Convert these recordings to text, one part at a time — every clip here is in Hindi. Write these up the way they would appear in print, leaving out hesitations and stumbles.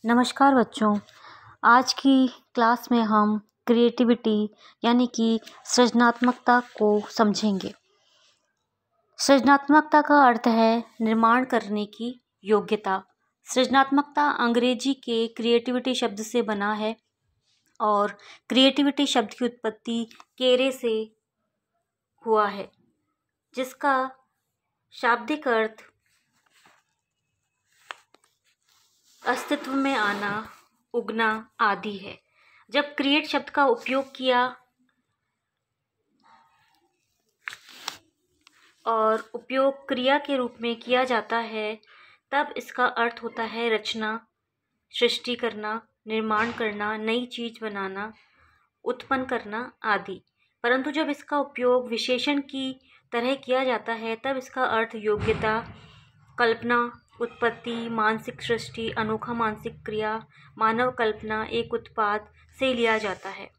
नमस्कार बच्चों। आज की क्लास में हम क्रिएटिविटी यानी कि सृजनात्मकता को समझेंगे। सृजनात्मकता का अर्थ है निर्माण करने की योग्यता। सृजनात्मकता अंग्रेजी के क्रिएटिविटी शब्द से बना है और क्रिएटिविटी शब्द की उत्पत्ति केरे से हुआ है, जिसका शाब्दिक अर्थ अस्तित्व में आना, उगना आदि है। जब क्रिएट शब्द का उपयोग किया और उपयोग क्रिया के रूप में किया जाता है, तब इसका अर्थ होता है रचना, सृष्टि करना, निर्माण करना, नई चीज बनाना, उत्पन्न करना आदि। परंतु जब इसका उपयोग विशेषण की तरह किया जाता है, तब इसका अर्थ योग्यता, कल्पना, उत्पत्ति, मानसिक सृष्टि, अनोखा मानसिक क्रिया, मानव कल्पना, एक उत्पाद से लिया जाता है।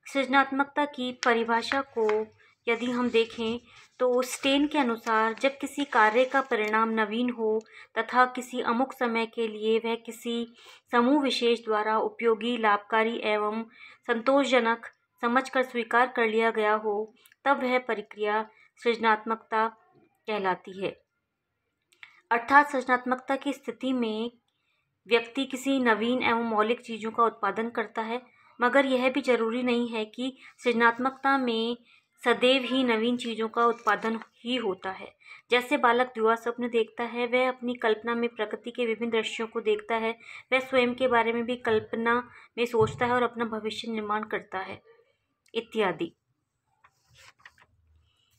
सृजनात्मकता की परिभाषा को यदि हम देखें तो स्टेन के अनुसार जब किसी कार्य का परिणाम नवीन हो तथा किसी अमुक समय के लिए वह किसी समूह विशेष द्वारा उपयोगी, लाभकारी एवं संतोषजनक समझकर स्वीकार कर लिया गया हो, तब वह प्रक्रिया सृजनात्मकता कहलाती है। अर्थात सृजनात्मकता की स्थिति में व्यक्ति किसी नवीन एवं मौलिक चीज़ों का उत्पादन करता है, मगर यह भी जरूरी नहीं है कि सृजनात्मकता में सदैव ही नवीन चीज़ों का उत्पादन ही होता है। जैसे बालक युवा स्वप्न देखता है, वह अपनी कल्पना में प्रकृति के विभिन्न दृश्यों को देखता है, वह स्वयं के बारे में भी कल्पना में सोचता है और अपना भविष्य निर्माण करता है इत्यादि।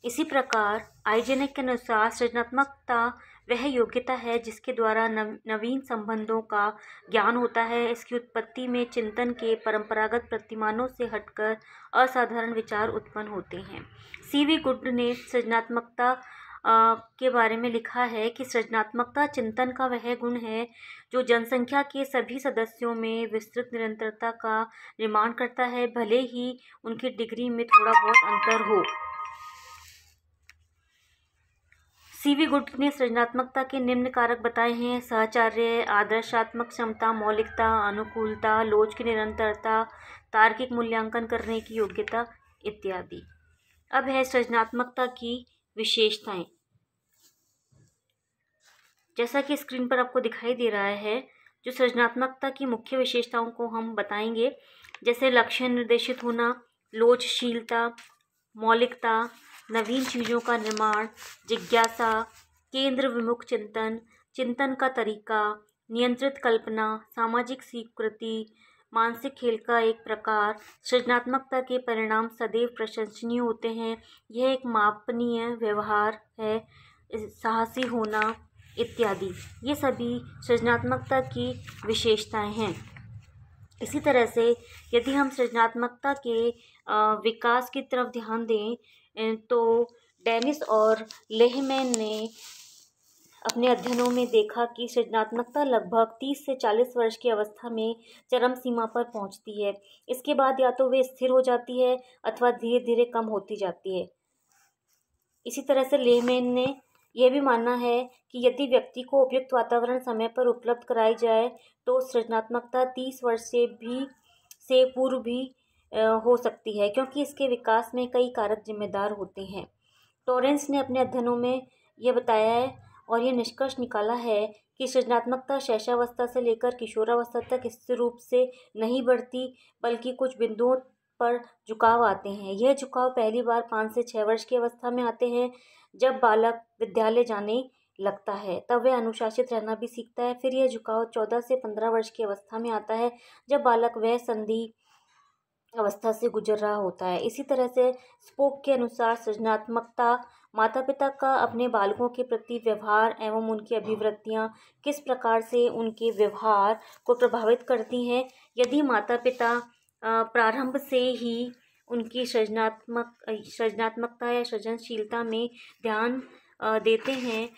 इसी प्रकार आइजेनेक के अनुसार सृजनात्मकता वह योग्यता है जिसके द्वारा नवीन संबंधों का ज्ञान होता है। इसकी उत्पत्ति में चिंतन के परंपरागत प्रतिमानों से हटकर असाधारण विचार उत्पन्न होते हैं। सीवी गुड ने सृजनात्मकता के बारे में लिखा है कि सृजनात्मकता चिंतन का वह गुण है जो जनसंख्या के सभी सदस्यों में विस्तृत निरंतरता का निर्माण करता है, भले ही उनकी डिग्री में थोड़ा बहुत अंतर हो। सीवी गुड ने सृजनात्मकता के निम्न कारक बताए हैं: सहचार्य, आदर्शात्मक क्षमता, मौलिकता, अनुकूलता, लोच की निरंतरता, तार्किक मूल्यांकन करने की योग्यता इत्यादि। अब है सृजनात्मकता की विशेषताएं। जैसा कि स्क्रीन पर आपको दिखाई दे रहा है, जो सृजनात्मकता की मुख्य विशेषताओं को हम बताएंगे, जैसे लक्ष्य निर्देशित होना, लोचशीलता, मौलिकता, नवीन चीज़ों का निर्माण, जिज्ञासा, केंद्र विमुख चिंतन, चिंतन का तरीका, नियंत्रित कल्पना, सामाजिक स्वीकृति, मानसिक खेल का एक प्रकार। सृजनात्मकता के परिणाम सदैव प्रशंसनीय होते हैं। यह एक मापनीय व्यवहार है, साहसी होना इत्यादि। ये सभी सृजनात्मकता की विशेषताएं हैं। इसी तरह से यदि हम सृजनात्मकता के विकास की तरफ ध्यान दें तो डेनिस और लेहमैन ने अपने अध्ययनों में देखा कि सृजनात्मकता लगभग 30 से 40 वर्ष की अवस्था में चरम सीमा पर पहुंचती है। इसके बाद या तो वे स्थिर हो जाती है अथवा धीरे धीरे कम होती जाती है। इसी तरह से लेहमैन ने यह भी मानना है कि यदि व्यक्ति को उपयुक्त वातावरण समय पर उपलब्ध कराई जाए तो सृजनात्मकता 30 वर्ष से पूर्व भी हो सकती है, क्योंकि इसके विकास में कई कारक जिम्मेदार होते हैं। टॉरेंस ने अपने अध्ययनों में यह बताया है और यह निष्कर्ष निकाला है कि सृजनात्मकता शैशवावस्था से लेकर किशोरावस्था तक स्थिर रूप से नहीं बढ़ती, बल्कि कुछ बिंदुओं पर झुकाव आते हैं। यह झुकाव पहली बार 5 से 6 वर्ष की अवस्था में आते हैं, जब बालक विद्यालय जाने लगता है, तब वह अनुशासित रहना भी सीखता है। फिर यह झुकाव 14 से 15 वर्ष की अवस्था में आता है, जब बालक वह संधि अवस्था से गुजर रहा होता है। इसी तरह से स्पोक के अनुसार सृजनात्मकता माता पिता का अपने बालकों के प्रति व्यवहार एवं उनकी अभिवृत्तियाँ किस प्रकार से उनके व्यवहार को प्रभावित करती हैं। यदि माता पिता प्रारंभ से ही उनकी सृजनात्मकता या सृजनशीलता में ध्यान देते हैं,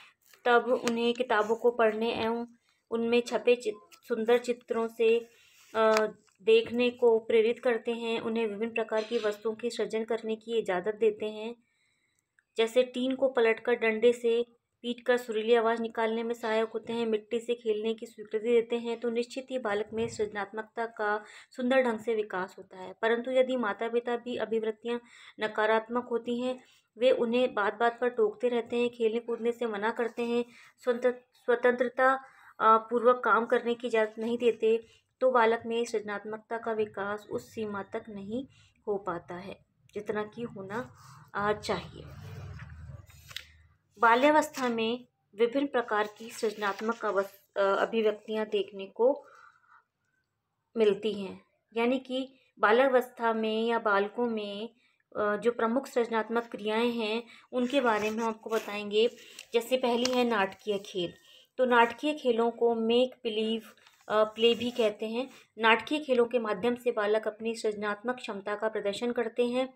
तब उन्हें किताबों को पढ़ने एवं उनमें छपे सुंदर चित्रों से देखने को प्रेरित करते हैं, उन्हें विभिन्न प्रकार की वस्तुओं की सृजन करने की इजाज़त देते हैं। जैसे टीन को पलटकर डंडे से पीट कर सुरीली आवाज़ निकालने में सहायक होते हैं, मिट्टी से खेलने की स्वीकृति देते हैं, तो निश्चित ही बालक में सृजनात्मकता का सुंदर ढंग से विकास होता है। परंतु यदि माता पिता भी अभिवृत्तियाँ नकारात्मक होती हैं, वे उन्हें बात बात पर टोकते रहते हैं, खेलने कूदने से मना करते हैं, स्वतंत्रता पूर्वक काम करने की इजाज़त नहीं देते, तो बालक में सृजनात्मकता का विकास उस सीमा तक नहीं हो पाता है जितना कि होना चाहिए। बाल्यावस्था में विभिन्न प्रकार की सृजनात्मक अभिव्यक्तियां देखने को मिलती हैं, यानी कि बाल्यावस्था में या बालकों में जो प्रमुख सृजनात्मक क्रियाएं हैं उनके बारे में हम आपको बताएंगे। जैसे पहली है नाटकीय खेल। तो नाटकीय खेलों को मेक बिलीव प्ले भी कहते हैं। नाटकीय खेलों के माध्यम से बालक अपनी सृजनात्मक क्षमता का प्रदर्शन करते हैं।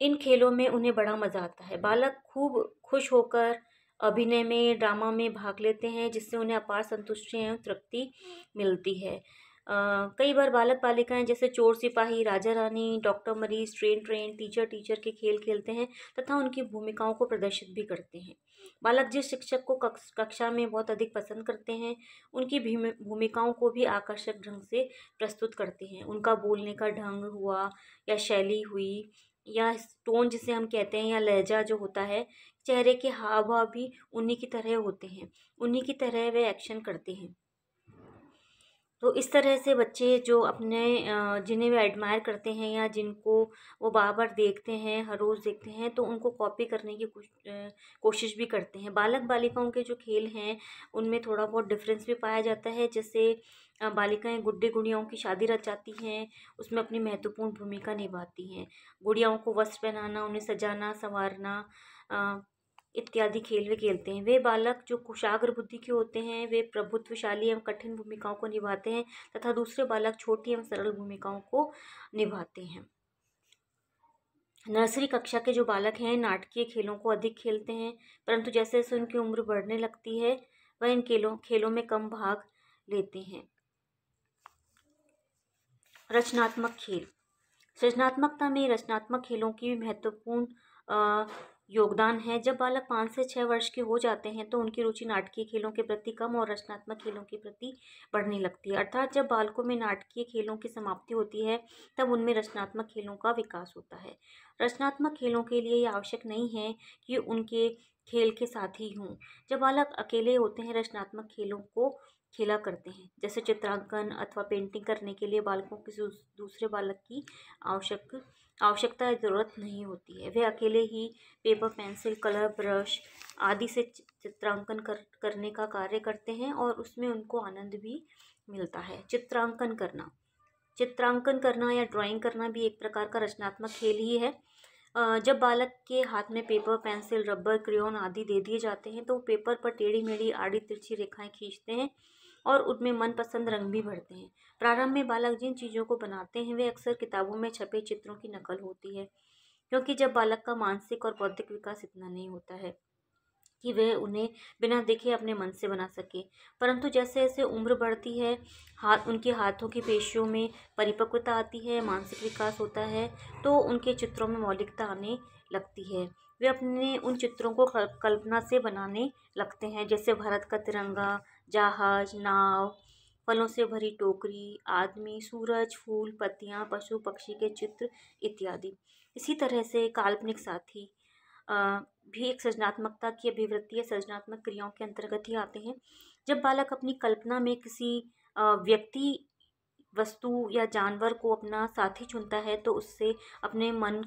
इन खेलों में उन्हें बड़ा मज़ा आता है। बालक खूब खुश होकर अभिनय में, ड्रामा में भाग लेते हैं, जिससे उन्हें अपार संतुष्टि एवं तृप्ति मिलती है। कई बार बालक बालिकाएं जैसे चोर सिपाही, राजा रानी, डॉक्टर मरीज, ट्रेन टीचर के खेल खेलते हैं तथा उनकी भूमिकाओं को प्रदर्शित भी करते हैं। बालक जिस शिक्षक को कक्षा में बहुत अधिक पसंद करते हैं, उनकी भूमिकाओं को भी आकर्षक ढंग से प्रस्तुत करते हैं। उनका बोलने का ढंग हुआ या शैली हुई या टोन जिसे हम कहते हैं या लहजा जो होता है, चेहरे के हाव भाव भी उन्हीं की तरह होते हैं, उन्हीं की तरह वे एक्शन करते हैं। तो इस तरह से बच्चे जो अपने जिन्हें वे एडमायर करते हैं या जिनको वो बार बार देखते हैं, हर रोज़ देखते हैं, तो उनको कॉपी करने की कोशिश भी करते हैं। बालक बालिकाओं के जो खेल हैं उनमें थोड़ा बहुत डिफरेंस भी पाया जाता है। जैसे बालिकाएं गुड्डे गुड़ियाओं की शादी रचाती हैं, उसमें अपनी महत्वपूर्ण भूमिका निभाती हैं। गुड़ियाओं को वस्त्र पहनाना, उन्हें सजाना संवारना इत्यादि खेल वे खेलते हैं। वे बालक जो कुशाग्र बुद्धि के होते हैं, वे प्रभुत्वशाली एवं कठिन भूमिकाओं को निभाते हैं तथा दूसरे बालक छोटी एवं सरल भूमिकाओं को निभाते हैं। नर्सरी कक्षा के जो बालक हैं नाटकीय खेलों को अधिक खेलते हैं, परंतु जैसे जैसे उनकी उम्र बढ़ने लगती है वह इन खेलों में कम भाग लेते हैं। रचनात्मक खेल। सृजनात्मकता में रचनात्मक खेलों की महत्वपूर्ण योगदान है। जब बालक 5 से 6 वर्ष के हो जाते हैं तो उनकी रुचि नाटकीय खेलों के प्रति कम और रचनात्मक खेलों के प्रति बढ़ने लगती है। अर्थात जब बालकों में नाटकीय खेलों की समाप्ति होती है तब उनमें रचनात्मक खेलों का विकास होता है। रचनात्मक खेलों के लिए ये आवश्यक नहीं है कि उनके खेल के साथी हों। जब बालक अकेले होते हैं रचनात्मक खेलों को खेला करते हैं। जैसे चित्रांकन अथवा पेंटिंग करने के लिए बालकों की दूसरे बालक की आवश्यकता ज़रूरत नहीं होती है। वे अकेले ही पेपर, पेंसिल, कलर, ब्रश आदि से चित्रांकन करने का कार्य करते हैं और उसमें उनको आनंद भी मिलता है। चित्रांकन करना या ड्राइंग करना भी एक प्रकार का रचनात्मक खेल ही है। जब बालक के हाथ में पेपर, पेंसिल, रबर, क्रेयॉन आदि दे दिए जाते हैं तो वो पेपर पर टेढ़ी मेढ़ी आड़ी तिरछी रेखाएं खींचते हैं और उनमें मनपसंद रंग भी भरते हैं। प्रारंभ में बालक जिन चीज़ों को बनाते हैं वे अक्सर किताबों में छपे चित्रों की नकल होती है, क्योंकि जब बालक का मानसिक और बौद्धिक विकास इतना नहीं होता है कि वह उन्हें बिना देखे अपने मन से बना सके। परंतु जैसे जैसे उम्र बढ़ती है, उनके हाथों की पेशियों में परिपक्वता आती है, मानसिक विकास होता है, तो उनके चित्रों में मौलिकता आने लगती है। वे अपने उन चित्रों को कल्पना से बनाने लगते हैं, जैसे भारत का तिरंगा, जहाज, नाव, फलों से भरी टोकरी, आदमी, सूरज, फूल, पत्तियाँ, पशु पक्षी के चित्र इत्यादि। इसी तरह से काल्पनिक साथी भी एक सृजनात्मकता की अभिवृत्ति या सृजनात्मक क्रियाओं के अंतर्गत ही आते हैं। जब बालक अपनी कल्पना में किसी व्यक्ति, वस्तु या जानवर को अपना साथी चुनता है तो उससे अपने मन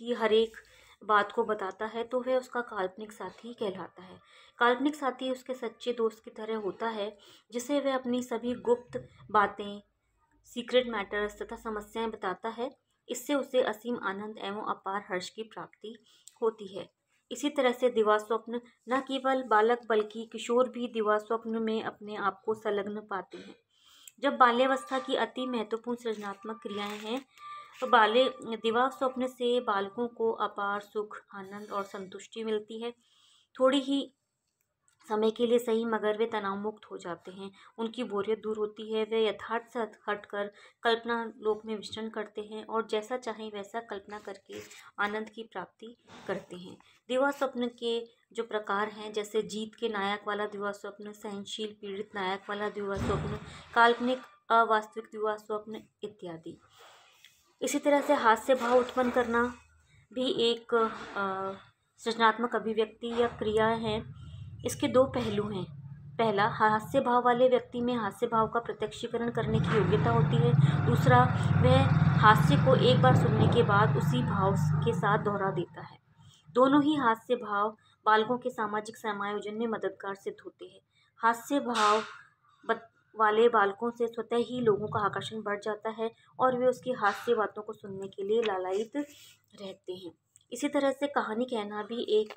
की हर एक बात को बताता है, तो वह उसका काल्पनिक साथी कहलाता है। काल्पनिक साथी उसके सच्चे दोस्त की तरह होता है, जिसे वह अपनी सभी गुप्त बातें, सीक्रेट मैटर्स तथा समस्याएं बताता है। इससे उसे असीम आनंद एवं अपार हर्ष की प्राप्ति होती है। इसी तरह से दिवा स्वप्न, न केवल बालक बल्कि किशोर भी दिवा स्वप्न में अपने आप को संलग्न पाते हैं। जब बाल्यावस्था की अति महत्वपूर्ण सृजनात्मक क्रियाएं हैं तो दिवा स्वप्न से बालकों को अपार सुख, आनंद और संतुष्टि मिलती है। थोड़ी ही समय के लिए सही, मगर वे तनाव मुक्त हो जाते हैं। उनकी बोरियत दूर होती है। वे यथार्थ से हटकर कल्पना लोक में विचरण करते हैं और जैसा चाहें वैसा कल्पना करके आनंद की प्राप्ति करते हैं। दिवा स्वप्न के जो प्रकार हैं, जैसे जीत के नायक वाला दिवा स्वप्न, सहनशील पीड़ित नायक वाला दिवा स्वप्न, काल्पनिक अवास्तविक दिवा स्वप्न इत्यादि। इसी तरह से हास्य भाव उत्पन्न करना भी एक सृजनात्मक अभिव्यक्ति या क्रिया है। इसके दो पहलू हैं। पहला, हास्य भाव वाले व्यक्ति में हास्य भाव का प्रत्यक्षीकरण करने की योग्यता होती है। दूसरा, वह हास्य को एक बार सुनने के बाद उसी भाव के साथ दोहरा देता है। दोनों ही हास्य भाव बालकों के सामाजिक समायोजन में मददगार सिद्ध होते हैं। हास्य भाव वाले बालकों से स्वतः ही लोगों का आकर्षण बढ़ जाता है और वे उसकी हास्य बातों को सुनने के लिए लालायित रहते हैं। इसी तरह से कहानी कहना भी एक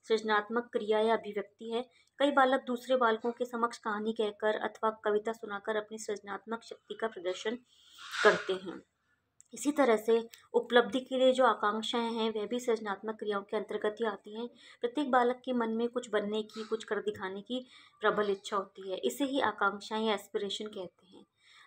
सृजनात्मक क्रिया या अभिव्यक्ति है। कई बालक दूसरे बालकों के समक्ष कहानी कहकर अथवा कविता सुनाकर अपनी सृजनात्मक शक्ति का प्रदर्शन करते हैं। इसी तरह से उपलब्धि के लिए जो आकांक्षाएं हैं वह भी सृजनात्मक क्रियाओं के अंतर्गत ही आती हैं। प्रत्येक बालक के मन में कुछ बनने की, कुछ कर दिखाने की प्रबल इच्छा होती है। इसे ही आकांक्षाएं या एस्पिरेशन कहते हैं।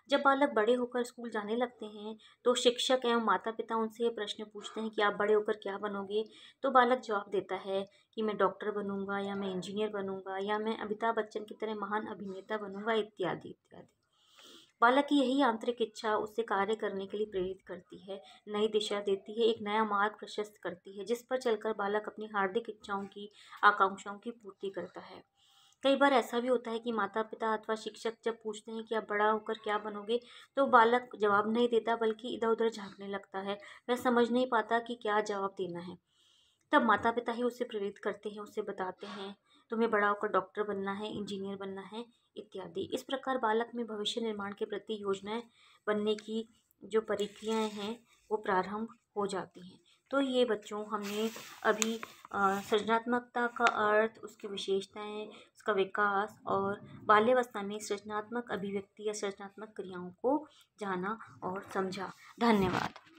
जब बालक बड़े होकर स्कूल जाने लगते हैं तो शिक्षक एवं माता पिता उनसे ये प्रश्न पूछते हैं कि आप बड़े होकर क्या बनोगे। तो बालक जवाब देता है कि मैं डॉक्टर बनूंगा, या मैं इंजीनियर बनूंगा, या मैं अमिताभ बच्चन की तरह महान अभिनेता बनूंगा, इत्यादि इत्यादि। बालक की यही आंतरिक इच्छा उसे कार्य करने के लिए प्रेरित करती है, नई दिशा देती है, एक नया मार्ग प्रशस्त करती है, जिस पर चलकर बालक अपनी हार्दिक इच्छाओं की, आकांक्षाओं की पूर्ति करता है। कई बार ऐसा भी होता है कि माता पिता अथवा शिक्षक जब पूछते हैं कि आप बड़ा होकर क्या बनोगे, तो बालक जवाब नहीं देता बल्कि इधर उधर झाँकने लगता है। वह समझ नहीं पाता कि क्या जवाब देना है। तब माता पिता ही उसे प्रेरित करते हैं, उसे बताते हैं तुम्हें बड़ा होकर डॉक्टर बनना है, इंजीनियर बनना है, इत्यादि। इस प्रकार बालक में भविष्य निर्माण के प्रति योजनाएं बनने की जो प्रक्रियाएं हैं वो प्रारंभ हो जाती हैं। तो ये बच्चों, हमने अभी सृजनात्मकता का अर्थ, उसकी विशेषताएं, उसका विकास और बाल्यावस्था में सृजनात्मक अभिव्यक्ति या सृजनात्मक क्रियाओं को जाना और समझा। धन्यवाद।